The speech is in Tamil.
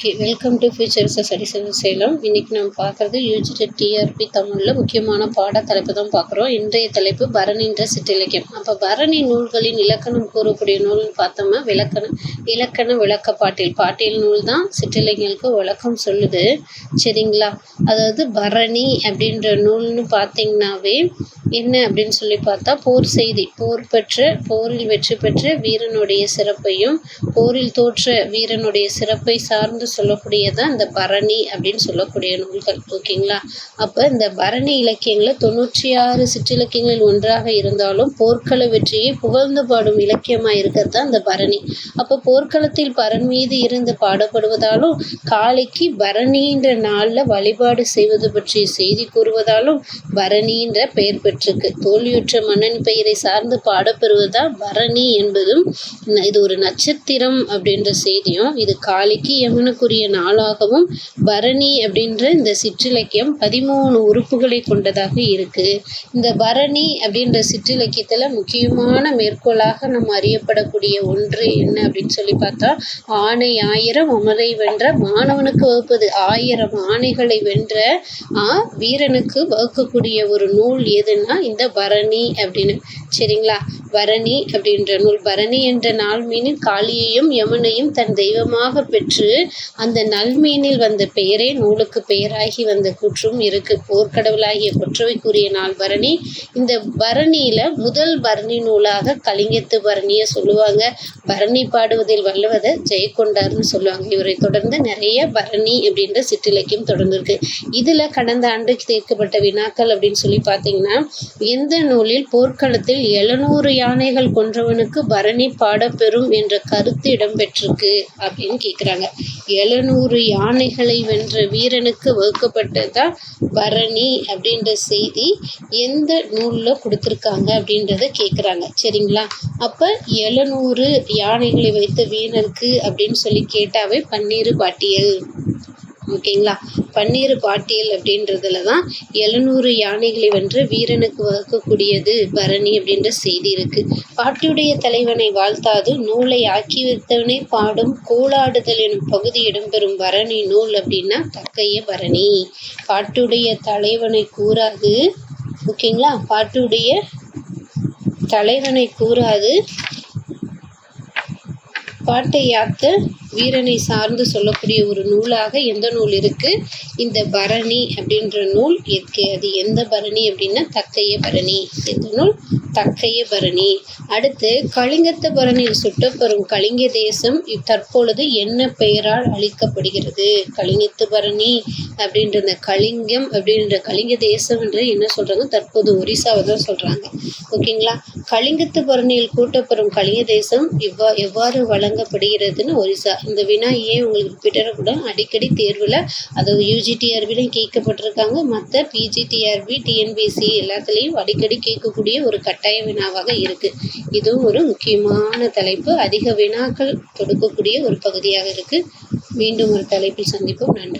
Okay, welcome to future studies Salem. இன்னைக்கு நம்ம பார்க்குறது யூஜிடி டிஆர்பி தமிழில் முக்கியமான பாடத்தலைப்பு தான் பார்க்குறோம். இன்றைய தலைப்பு பரணின்ற சிற்றிலக்கியம். அப்போ பரணி நூல்களின் இலக்கணம் கூறக்கூடிய நூல்னு பார்த்தோம்னா இலக்கண விளக்கப்பாட்டியல் பாட்டியல் நூல் தான் சிற்றிலக்கியங்களுக்கு விளக்கம் சொல்லுது. சரிங்களா? அதாவது பரணி அப்படின்ற நூல்னு பார்த்தீங்கன்னாவே என்ன அப்படின்னு சொல்லி பார்த்தா, போர் செய்தி, போரில் வெற்றி பெற்ற வீரனுடைய சிறப்பையும் போரில் தோற்ற வீரனுடைய சிறப்பை சார்ந்து சொல்லக்கூடியதான் இந்த பரணி அப்படின்னு சொல்லக்கூடிய நூல்கள். ஓகேங்களா? அப்போ இந்த பரணி இலக்கியங்களில் 96 சிற்றிலக்கியங்களில் ஒன்றாக இருந்தாலும் போர்க்கள வெற்றியை புகழ்ந்து பாடும் இலக்கியமாக இருக்கிறது தான் இந்த பரணி. அப்போ போர்க்களத்தில் பரண் மீது இருந்து பாடப்படுவதாலும், காளிக்கு பரணின்ற நாளில் வழிபாடு செய்வது பற்றிய செய்தி கூறுவதாலும் பரணின்ற பெயர் பெற்றிருக்கு. தோல்வியுற்ற மன்னன் பெயரை சார்ந்து பாடப்பெறுவதுதான் பரணி என்பதும் இது ஒரு நட்சத்திரம் அப்படின்ற செய்தியும், இது காளிக்கு யமனுக்குரிய நாளாகவும் பரணி அப்படின்ற இந்த சிற்றிலக்கியம் 13 உறுப்புகளை கொண்டதாக இருக்கு. இந்த பரணி அப்படின்ற சிற்றிலக்கியத்துல முக்கியமான மேற்கோளாக நம்ம அறியப்படக்கூடிய ஒன்று என்ன அப்படின்னு சொல்லி பார்த்தா, ஆணை 1000 அமரை வென்ற மாணவனுக்கு வகுப்பது. 1000 ஆணைகளை வென்ற வீரனுக்கு வகுக்கக்கூடிய ஒரு நூல் எதுன்னா இந்த பரணி அப்படின்னு. சரிங்களா? பரணி அப்படின்ற நூல், பரணி என்ற நாள்மீனில் காளியையும் யமனையும் தன் தெய்வமாக பெற்று அந்த நல்மீனில் வந்த பெயரே நூலுக்கு பெயராகி வந்த கூற்றும் இருக்கு. போர்க்கடவுளாகிய கொற்றவைக்குரிய நாள் பரணி. இந்த பரணியில முதல் பரணி நூலாக கலிங்கத்து பரணியை சொல்லுவாங்க. பரணி பாடுவதில் வல்லவதை ஜெயக்கொண்டார்னு சொல்லுவாங்க. இவரை தொடர்ந்து நிறைய பரணி அப்படின்ற சிற்றிலக்கியம் தொடர்ந்து இருக்கு. இதுல கடந்த ஆண்டு தேர்க்கப்பட்ட வினாக்கள் அப்படின்னு சொல்லி பார்த்தீங்கன்னா, எந்த நூலில் போர்க்களத்தில் 700 யானைகள் கொன்றவனுக்கு பரணி பாடப்பெறும் என்ற கருத்து இடம்பெற்றிருக்கு அப்படின்னு கேட்குறாங்க. 700 யானைகளை வென்ற வீரனுக்கு வகுக்கப்பட்டதா பரணி அப்படின்ற செய்தி எந்த நூலில் கொடுத்துருக்காங்க அப்படின்றத கேட்குறாங்க. சரிங்களா? அப்போ 700 யானைகளை வைத்த வீரனுக்கு அப்படின்னு சொல்லி கேட்டாவே பன்னீர் பாட்டியல். ஓகேங்களா? பன்னீர் பாட்டியல் அப்படின்றதுல தான் 700 யானைகளை வென்ற வீரனுக்கு வகுக்கக்கூடியது பரணி அப்படின்ற செய்தி இருக்கு. பாட்டுடைய தலைவனை வாழ்த்தாது நூலை ஆக்கி வைத்தவனை பாடும் கோளாடுதல் எனும் பகுதி இடம்பெறும் பரணி நூல் அப்படின்னா தக்கைய பரணி. பாட்டுடைய தலைவனை கூறாது, ஓகேங்களா? பாட்டுடைய தலைவனை கூறாது பாட்டை யாத்த வீரனை சார்ந்து சொல்லக்கூடிய ஒரு நூலாக எந்த நூல் இருக்கு? இந்த பரணி அப்படின்ற நூல் இருக்கு. அது எந்த பரணி அப்படின்னா தக்கைய பரணி. எந்த நூல்? தக்கைய பரணி. அடுத்து, கலிங்கத்து பரணியில் சுட்டப்பெறும் கலிங்க தேசம் தற்பொழுது என்ன பெயரால் அழைக்கப்படுகிறது? கலிங்கத்து பரணி அப்படின்ற இந்த கலிங்கம் அப்படின்ற கலிங்க தேசம் என்று என்ன சொல்றாங்க? தற்போது ஒரிசாவை தான் சொல்றாங்க. ஓகேங்களா? கலிங்கத்து பரணியில் கூட்டப்பெறும் கலிங்க தேசம் எவ்வாறு வழங்கப்படுகிறதுன்னு ஒரிசா. இந்த வினா ஏன் உங்களுக்கு ரிப்பீட்டராக கூட அடிக்கடி தேர்வில், அதாவது யூஜிடிஆர்பிலையும் கேட்கப்பட்டிருக்காங்க, மற்ற பிஜிடிஆர்பி டிஎன்பிஎஸ்சி எல்லாத்துலேயும் அடிக்கடி கேட்கக்கூடிய ஒரு கட்டாய வினாவாக இருக்கு. இதுவும் ஒரு முக்கியமான தலைப்பு, அதிக வினாக்கள் கொடுக்கக்கூடிய ஒரு பகுதியாக இருக்கு. மீண்டும் ஒரு தலைப்பில் சந்திப்போம். நன்றி.